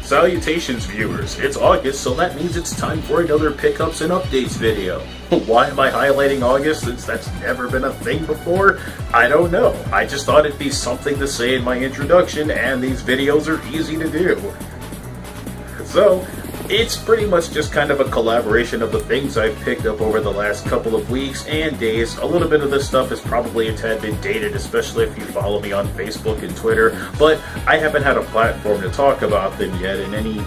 Salutations viewers, it's August, so that means it's time for another pickups and updates video. Why am I highlighting August since that's never been a thing before? I don't know. I just thought it'd be something to say in my introduction, and these videos are easy to do. So, it's pretty much just kind of a collaboration of the things I've picked up over the last couple of weeks and days. A little bit of this stuff is probably a tad bit dated, especially if you follow me on Facebook and Twitter, but I haven't had a platform to talk about them yet in any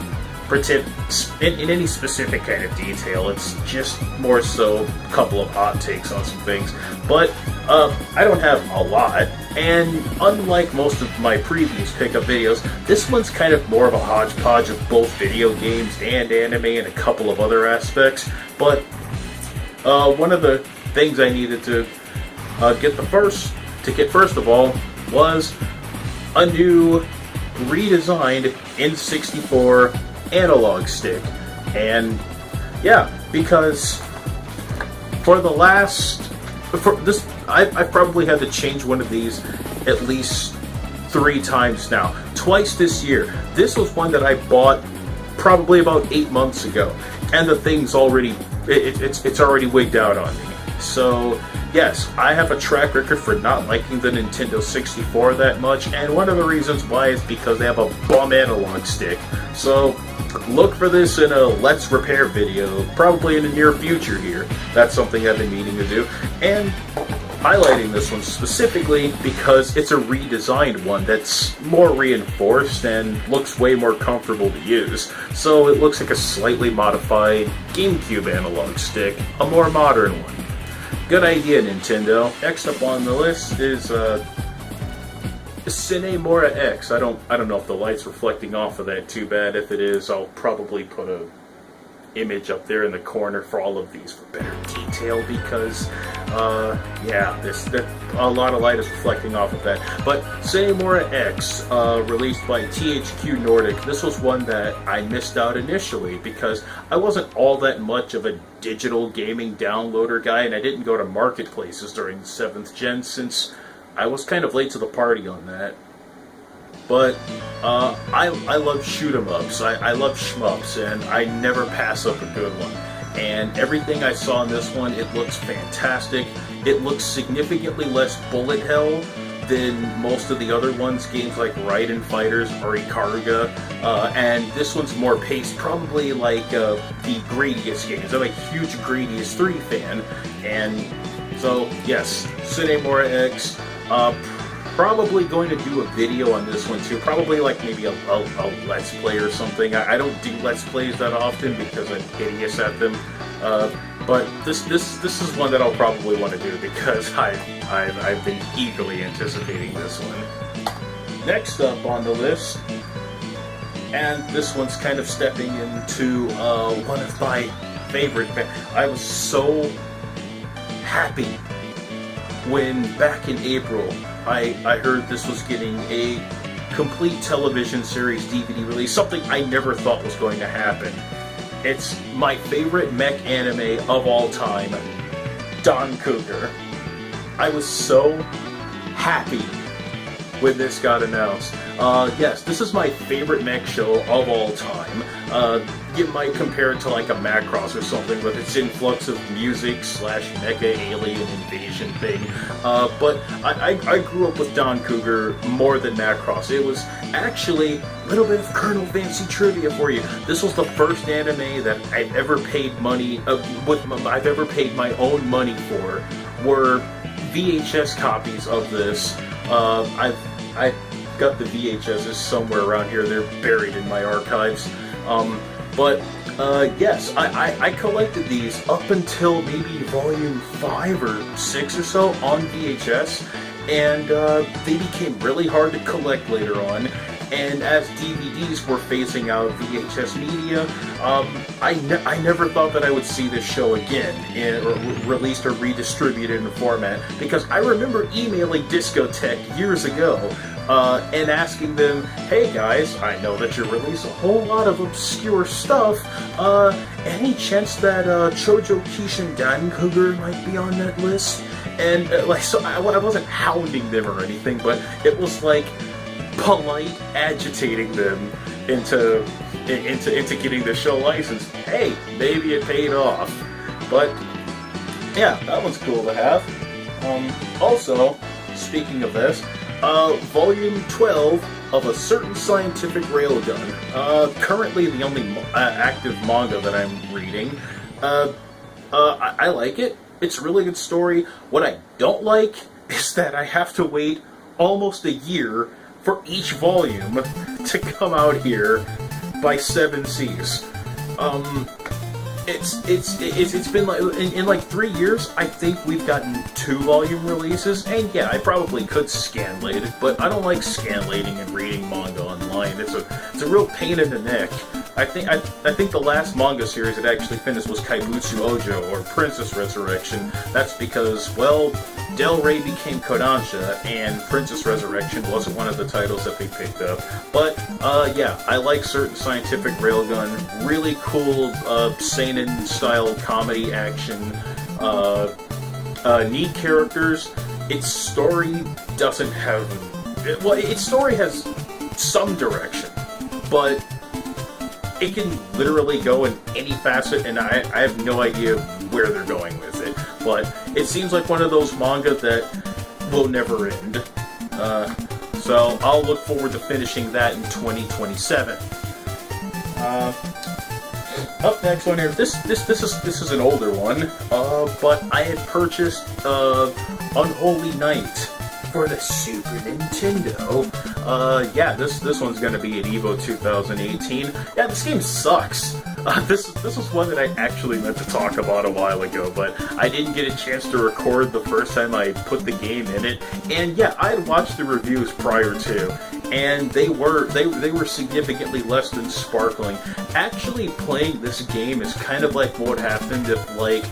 specific kind of detail. It's just more so a couple of hot takes on some things. But I don't have a lot, and unlike most of my previous pickup videos, this one's kind of more of a hodgepodge of both video games and anime and a couple of other aspects. But one of the things I needed to get first of all was a new redesigned N64 analog stick. And yeah, because I've probably had to change one of these at least 3 times now. Twice this year. This was one that I bought probably about 8 months ago, and the thing's already it's already wigged out on me. So yes, I have a track record for not liking the Nintendo 64 that much, and one of the reasons why is because they have a bum analog stick. So look for this in a Let's Repair video, probably in the near future here. That's something I've been meaning to do. And highlighting this one specifically because it's a redesigned one that's more reinforced and looks way more comfortable to use. So it looks like a slightly modified GameCube analog stick, a more modern one. Good idea, Nintendo. Next up on the list is Cinemora X. I don't know if the light's reflecting off of that too bad. If it is, I'll probably put a image up there in the corner for all of these for better detail, because yeah, a lot of light is reflecting off of that. But Cinemora X, released by THQ Nordic. This was one that I missed out initially because I wasn't all that much of a digital gaming downloader guy, and I didn't go to marketplaces during the 7th gen since I was kind of late to the party on that. But I love shoot 'em ups. I love shmups, and I never pass up a good one. And everything I saw in this one, it looks fantastic. It looks significantly less bullet hell than most of the other ones, games like Raiden Fighters or Ikaruga. And this one's more paced, probably like the Gradius games. I'm a huge Gradius 3 fan, and so yes, Cinemora X. Probably going to do a video on this one too. Probably like maybe a Let's Play or something. I don't do Let's Plays that often because I'm hideous at them. But this is one that I'll probably want to do because I've been eagerly anticipating this one. Next up on the list, and this one's kind of stepping into one of my favorite. I was so happy when back in April I heard this was getting a complete television series DVD release, something I never thought was going to happen. It's my favorite mech anime of all time, Don Cougar. I was so happy when this got announced. Yes, this is my favorite mech show of all time. You might compare it to like a Macross or something with its influx of music / mecha alien invasion thing. But I grew up with Don Cougar more than Macross. It was actually a little bit of Colonel Fancy trivia for you. This was the first anime that I've ever paid money I've ever paid my own money for. Were VHS copies of this. I've got the VHSs somewhere around here. They're buried in my archives. But yes, I collected these up until maybe volume 5 or 6 or so on VHS, and they became really hard to collect later on. And as DVDs were phasing out VHS media, I never thought that I would see this show again, or released or redistributed in a format, because I remember emailing Discotech years ago and asking them, hey guys, I know that you release a whole lot of obscure stuff, any chance that Chojo Kishin Dan Cougar might be on that list? And so I wasn't hounding them or anything, but it was like polite agitating them into into getting the show licensed. Hey, maybe it paid off. But yeah, that one's cool to have. Also, speaking of this, Volume 12 of A Certain Scientific Railgun. Currently the only active manga that I'm reading. I like it. It's a really good story. What I don't like is that I have to wait almost a year for each volume to come out here by 7 Seas. It's been like in like 3 years. I think we've gotten 2-volume releases, and yeah, I probably could scanlate it, but I don't like scanlating and reading manga online. It's a real pain in the neck. I think the last manga series that actually finished was Kaibutsu Ojo, or Princess Resurrection. That's because, well, Del Rey became Kodansha, and Princess Resurrection wasn't one of the titles that they picked up. But yeah, I like Certain Scientific Railgun. Really cool seinen-style comedy action. Neat characters. Its story doesn't have... Well, its story has some direction, but it can literally go in any facet, and I have no idea where they're going with it. But it seems like one of those manga that will never end. So I'll look forward to finishing that in 2027. Up next one here. This is an older one, but I had purchased Unholy Knight for the Super Nintendo. Yeah, this one's gonna be at EVO 2018. Yeah, this game sucks. This was one that I actually meant to talk about a while ago, but I didn't get a chance to record the first time I put the game in it. And yeah, I had watched the reviews prior to, and they were significantly less than sparkling. Actually, playing this game is kind of like what happened if, like,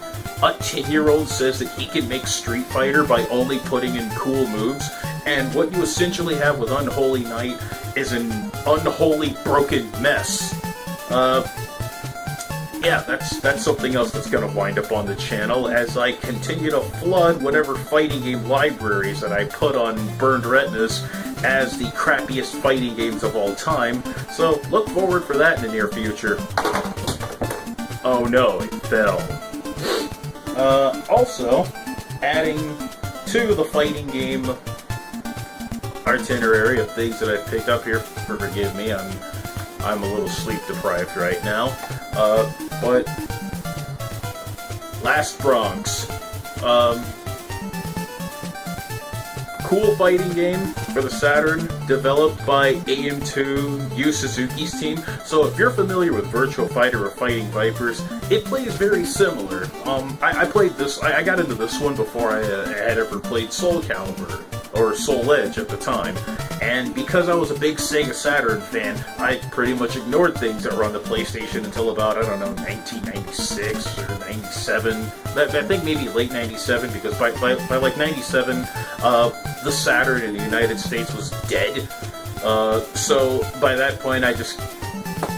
a 10-year-old says that he can make Street Fighter by only putting in cool moves, and what you essentially have with Unholy Knight is an unholy broken mess. Yeah, that's something else that's going to wind up on the channel as I continue to flood whatever fighting game libraries that I put on Burned Retinas as the crappiest fighting games of all time, so look forward for that in the near future. Oh no, it fell. Also, adding to the fighting game itinerary of things that I picked up here, forgive me, I'm a little sleep deprived right now, but Last Bronx, cool fighting game for the Saturn, developed by AM2 Yu Suzuki's team. So if you're familiar with Virtua Fighter or Fighting Vipers, it plays very similar. I played this, I got into this one before I had ever played Soul Calibur, or Soul Edge at the time, and because I was a big Sega Saturn fan, I pretty much ignored things that were on the PlayStation until about, I don't know, 1996 or 97. I think maybe late 97, because by like 97, the Saturn in the United States was dead. So by that point, I just,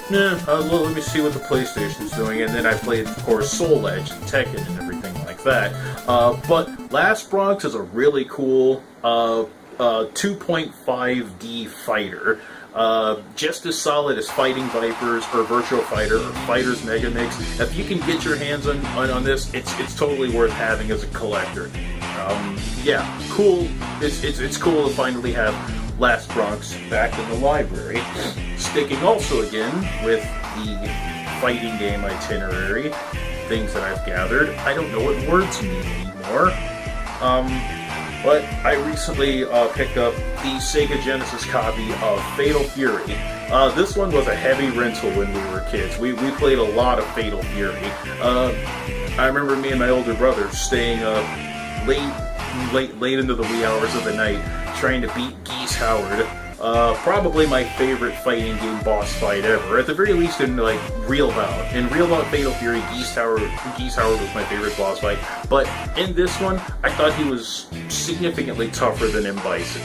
well, let me see what the PlayStation's doing, and then I played, of course, Soul Edge and Tekken and everything like that. But Last Bronx is a really cool 2.5D fighter. Just as solid as Fighting Vipers or Virtua Fighter or Fighters Mega Mix. If you can get your hands on this, it's totally worth having as a collector. Yeah, cool. It's cool to finally have Last Bronx back in the library. Sticking also again with the fighting game itinerary, things that I've gathered. I don't know what words mean anymore. But I recently picked up the Sega Genesis copy of Fatal Fury. This one was a heavy rental when we were kids. We played a lot of Fatal Fury. I remember me and my older brother staying up late into the wee hours of the night trying to beat Geese Howard. Probably my favorite fighting game boss fight ever. At the very least in, like, Real Bout. In Real Bout Fatal Fury, Geese Howard was my favorite boss fight. But in this one, I thought he was significantly tougher than M. Bison.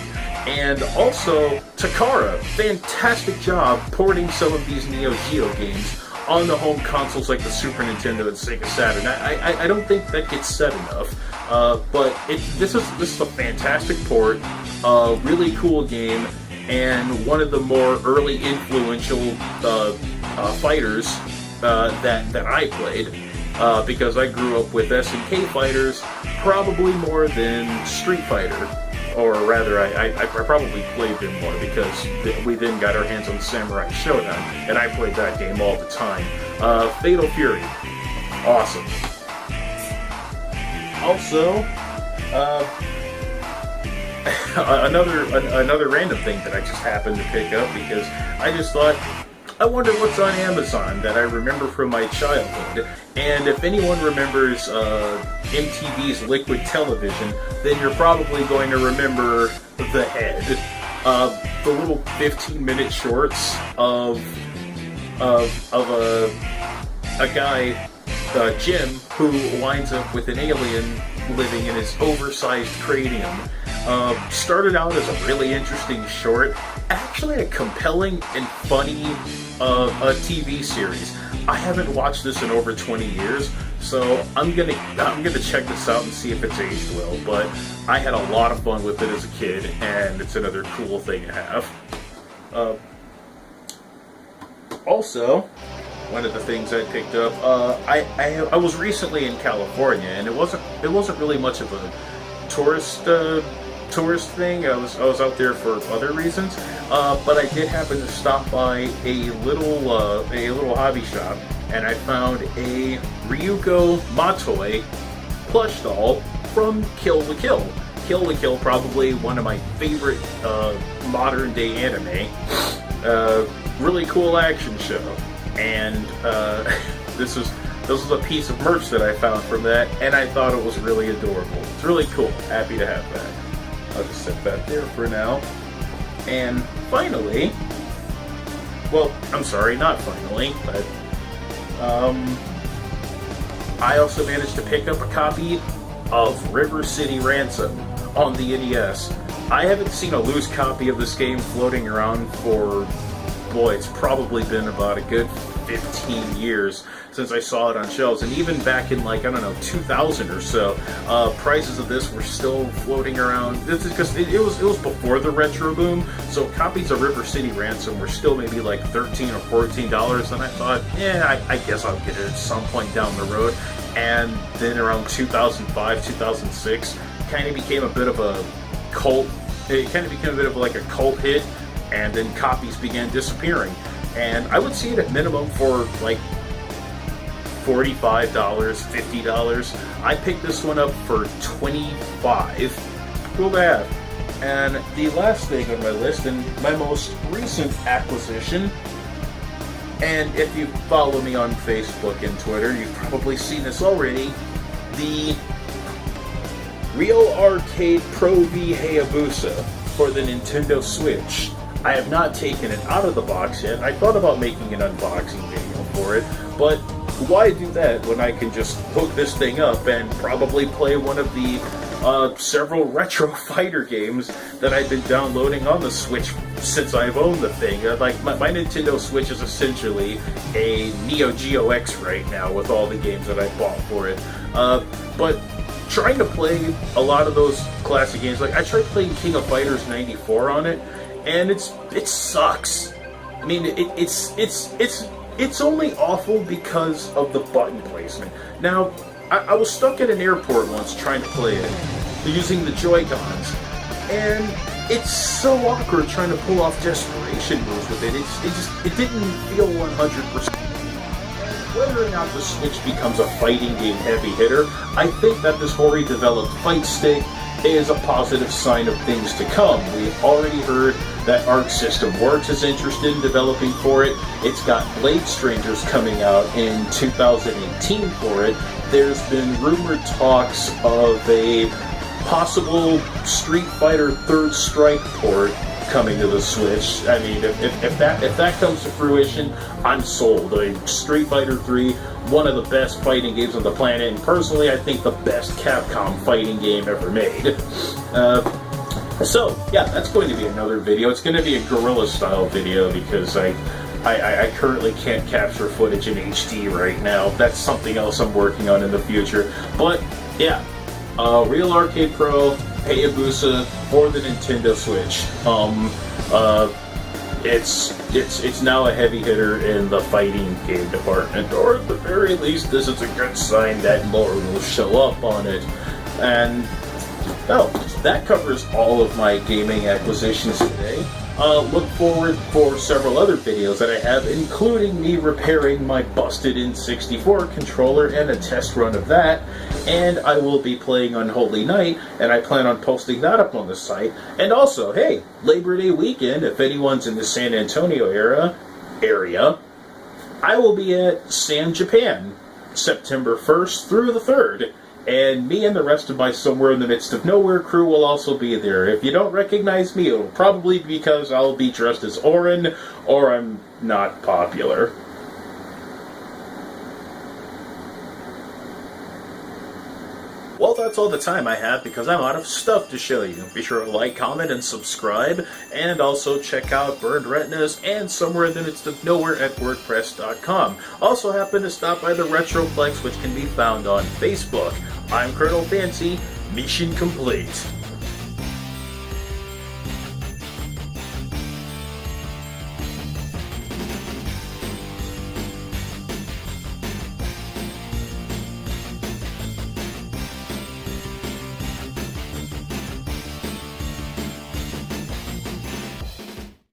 And also, Takara, fantastic job porting some of these Neo Geo games on the home consoles like the Super Nintendo and Sega Saturn. I don't think that gets said enough. But this is a fantastic port, really cool game, and one of the more early influential fighters that I played, because I grew up with SNK fighters probably more than Street Fighter. Or rather, I probably played them more because we then got our hands on Samurai Shodown, and I played that game all the time. Fatal Fury. Awesome. Also, another random thing that I just happened to pick up because I just thought, I wonder what's on Amazon that I remember from my childhood. And if anyone remembers MTV's Liquid Television, then you're probably going to remember The Head. The little 15-minute shorts of a guy, Jim, who winds up with an alien living in his oversized cranium. Started out as a really interesting short, actually a compelling and funny a TV series. I haven't watched this in over 20 years, so I'm gonna check this out and see if it's aged well. But I had a lot of fun with it as a kid, and it's another cool thing to have. Also, one of the things I picked up, I was recently in California, and it wasn't really much of a tourist thing. I was out there for other reasons, but I did happen to stop by a little hobby shop, and I found a Ryuko Matoi plush doll from Kill la Kill. Kill la Kill, probably one of my favorite modern day anime. Really cool action show, and this was a piece of merch that I found from that, and I thought it was really adorable. It's really cool. Happy to have that. I'll just set that there for now. And finally, well, I'm sorry, not finally, but I also managed to pick up a copy of River City Ransom on the NES. I haven't seen a loose copy of this game floating around for, boy, it's probably been about a good 15 years since I saw it on shelves, and even back in, like, I don't know, 2000 or so, prices of this were still floating around. This is because it was before the retro boom, so copies of River City Ransom were still maybe like $13 or $14, and I thought, yeah, I guess I'll get it at some point down the road. And then around 2005, 2006, kind of became a bit of a cult. It kind of became a bit of like a cult hit, and then copies began disappearing. And I would see it at minimum for like $45, $50. I picked this one up for $25. Cool to have. And the last thing on my list, and my most recent acquisition, and if you follow me on Facebook and Twitter, you've probably seen this already, the Real Arcade Pro V Hayabusa for the Nintendo Switch. I have not taken it out of the box yet. I thought about making an unboxing video for it, but why do that when I can just hook this thing up and probably play one of the several retro fighter games that I've been downloading on the Switch since I've owned the thing. Like, my Nintendo Switch is essentially a Neo Geo X right now with all the games that I bought for it. But trying to play a lot of those classic games, like I tried playing King of Fighters 94 on it, and it sucks. I mean, it's only awful because of the button placement. Now, I was stuck at an airport once trying to play it using the Joy-Cons, and it's so awkward trying to pull off desperation moves with it. It didn't feel 100%. Whether or not the Switch becomes a fighting game heavy hitter, I think that this Hori developed fight stick is a positive sign of things to come. We've already heard that Arc System Works is interested in developing for it. It's got Blade Strangers coming out in 2018 for it. There's been rumored talks of a possible Street Fighter Third Strike port coming to the Switch. I mean, if that comes to fruition, I'm sold. Street Fighter 3, one of the best fighting games on the planet, and personally, I think the best Capcom fighting game ever made. So, yeah, that's going to be another video. It's going to be a guerrilla-style video because I currently can't capture footage in HD right now. That's something else I'm working on in the future. But, yeah, Real Arcade Pro Hayabusa for the Nintendo Switch. it's now a heavy hitter in the fighting game department, or at the very least, this is a good sign that more will show up on it. And oh, that covers all of my gaming acquisitions today. Look forward for several other videos that I have, including me repairing my busted N64 controller and a test run of that. And I will be playing Unholy Night, and I plan on posting that up on the site. And also, hey, Labor Day weekend, if anyone's in the San Antonio area, I will be at Sam Japan, September 1st through the 3rd. And me and the rest of my Somewhere in the Midst of Nowhere crew will also be there. If you don't recognize me, it'll probably be because I'll be dressed as Orin, or I'm not popular. Well, that's all the time I have because I'm out of stuff to show you. Be sure to like, comment, and subscribe, and also check out Burned Retinas and Somewhere in the Midst of Nowhere at WordPress.com. Also happen to stop by the Retroplex, which can be found on Facebook. I'm Colonel Fancy. Mission complete.